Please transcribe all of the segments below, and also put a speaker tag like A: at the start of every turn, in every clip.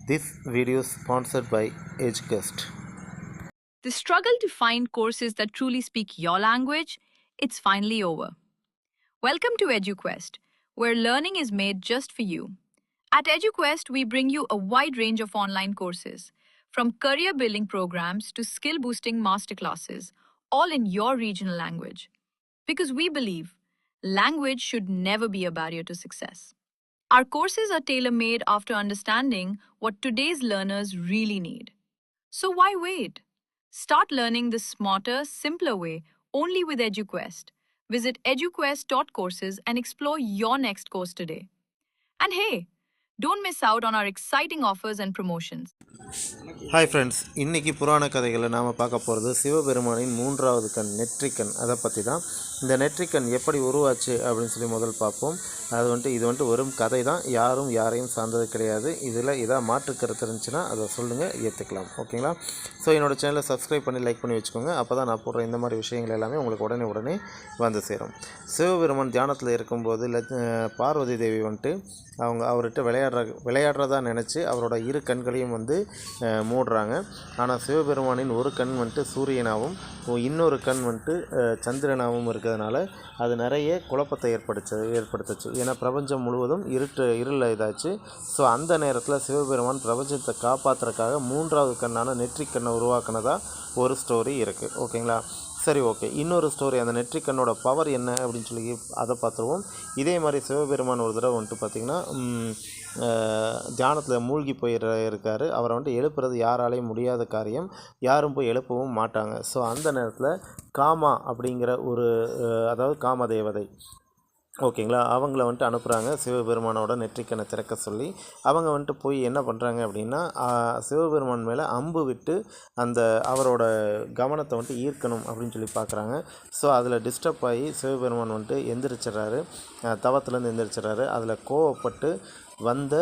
A: This video is sponsored by EduQuest.
B: The struggle to find courses that truly speak your language, it's finally over. Welcome to EduQuest, where learning is made just for you. At EduQuest, we bring you a wide range of online courses, from career building programs to skill boosting masterclasses, all in your regional language. Because we believe language should never be a barrier to success. Our courses are tailor made after understanding what today's learners really need. So why wait? Start learning the smarter, simpler way only with EduQuest. Visit eduquest.courses and explore your next course today. And hey, don't miss out on our exciting offers and promotions.
A: Hi friends, இன்றைக்கி புராண கதைகளில் நாம் பார்க்க போகிறது சிவபெருமானின் மூன்றாவது கண் நெற்றிக்கண். அதை பற்றி தான். இந்த நெற்றிக்கண் எப்படி உருவாச்சு அப்படின்னு சொல்லி முதல் பார்ப்போம். இது வெறும் கதை தான், யாரையும் சார்ந்தது கிடையாது. இதில் இதாக மாற்று கருத்து இருந்துச்சுன்னா அதை சொல்லுங்கள், ஏற்றுக்கலாம். ஓகேங்களா? ஸோ என்னோடய சேனலை சப்ஸ்கிரைப் பண்ணி லைக் பண்ணி வச்சுக்கோங்க. அப்போ தான் நான் போடுற இந்த மாதிரி விஷயங்கள் எல்லாமே உங்களுக்கு உடனே வந்து சேரும். சிவபெருமான் தியானத்தில் இருக்கும்போது பார்வதி தேவி அவர்கிட்ட விளையாடுறதா நினச்சி அவரோட இரு கண்களையும் மூடுறாங்க. ஆனால் சிவபெருமானின் ஒரு கண் சூரியனாகவும் இன்னொரு கண் சந்திரனாகவும் இருக்கிறதுனால அது நிறைய குழப்பத்தை ஏற்படுத்துச்சு. ஏன்னா பிரபஞ்சம் முழுவதும் இருளில் இதாச்சு. ஸோ அந்த நேரத்தில் சிவபெருமான் பிரபஞ்சத்தை காப்பாற்றுறதுக்காக மூன்றாவது கண்ணான நெற்றிக்கண்ணை உருவாக்குனதா ஒரு ஸ்டோரி இருக்குது. ஓகேங்களா? சரி, ஓகே. இன்னொரு ஸ்டோரி, அந்த நெற்றிக்கண்ணோட பவர் என்ன அப்படின்னு சொல்லி அதை பார்த்துருவோம். இதே மாதிரி சிவபெருமான் ஒரு தடவை பார்த்திங்கன்னா தியானத்தில் மூழ்கி இருக்கார். அவரை எழுப்புறது யாராலையும் முடியாத காரியம், யாரும் போய் எழுப்பவும் மாட்டாங்க. ஸோ அந்த நேரத்தில் காமா அப்படிங்கிற அதாவது காமதேவதை, ஓகேங்களா, அவங்கள அனுப்புகிறாங்க சிவபெருமானோட நெற்றிக்கண்ணை திறக்க சொல்லி. அவங்க போய் என்ன பண்ணுறாங்க அப்படின்னா, சிவபெருமான் மேலே அம்பு விட்டு அவரோட கவனத்தை ஈர்க்கணும் அப்படின்னு சொல்லி பார்க்குறாங்க. ஸோ அதில் டிஸ்டர்ப் ஆகி சிவபெருமான் எந்திரிச்சிட்றாரு, தவத்துலேருந்து எந்திரிச்சிட்றாரு. அதில் கோவப்பட்டு வந்த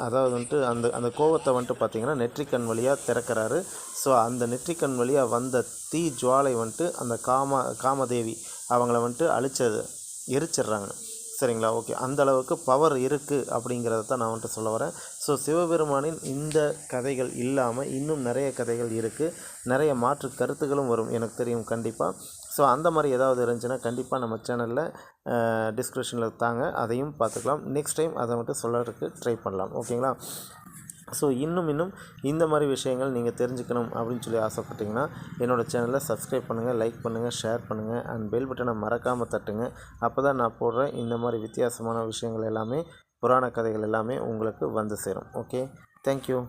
A: அதாவது அந்த கோவத்தை பார்த்திங்கன்னா நெற்றிக்கண் வழியாக திறக்கிறாரு. ஸோ அந்த நெற்றிக்கண் வழியாக வந்த தீ ஜுவாலை அந்த காமதேவி அவங்கள எரிச்சிட்றாங்க. சரிங்களா? ஓகே. அந்த அளவுக்கு பவர் இருக்குது அப்படிங்கிறத தான் நான் சொல்ல வரேன். ஸோ சிவபெருமானின் இந்த கதைகள் இல்லாமல் இன்னும் நிறைய கதைகள் இருக்குது. நிறைய மாற்று கருத்துக்களும் வரும், எனக்கு தெரியும் கண்டிப்பாக. ஸோ அந்த மாதிரி ஏதாவது இருந்துச்சுன்னா கண்டிப்பாக நம்ம சேனலில் டிஸ்கிரிப்ஷனில் தாங்க, அதையும் பார்த்துக்கலாம். நெக்ஸ்ட் டைம் அதை சொல்கிறதுக்கு ட்ரை பண்ணலாம். ஓகேங்களா? ஸோ இன்னும் இந்த மாதிரி விஷயங்கள் நீங்கள் தெரிஞ்சுக்கணும் அப்படின்னு சொல்லி ஆசைப்பட்டீங்கன்னா என்னோடய சேனலை சப்ஸ்கிரைப் பண்ணுங்கள், லைக் பண்ணுங்கள், ஷேர் பண்ணுங்கள், அண்ட் பெல் பட்டனை மறக்காமல் தட்டுங்க. அப்போ தான் நான் போடுற இந்த மாதிரி வித்தியாசமான விஷயங்கள் எல்லாமே, புராண கதைகள் எல்லாமே உங்களுக்கு வந்து சேரும். Okay, thank you.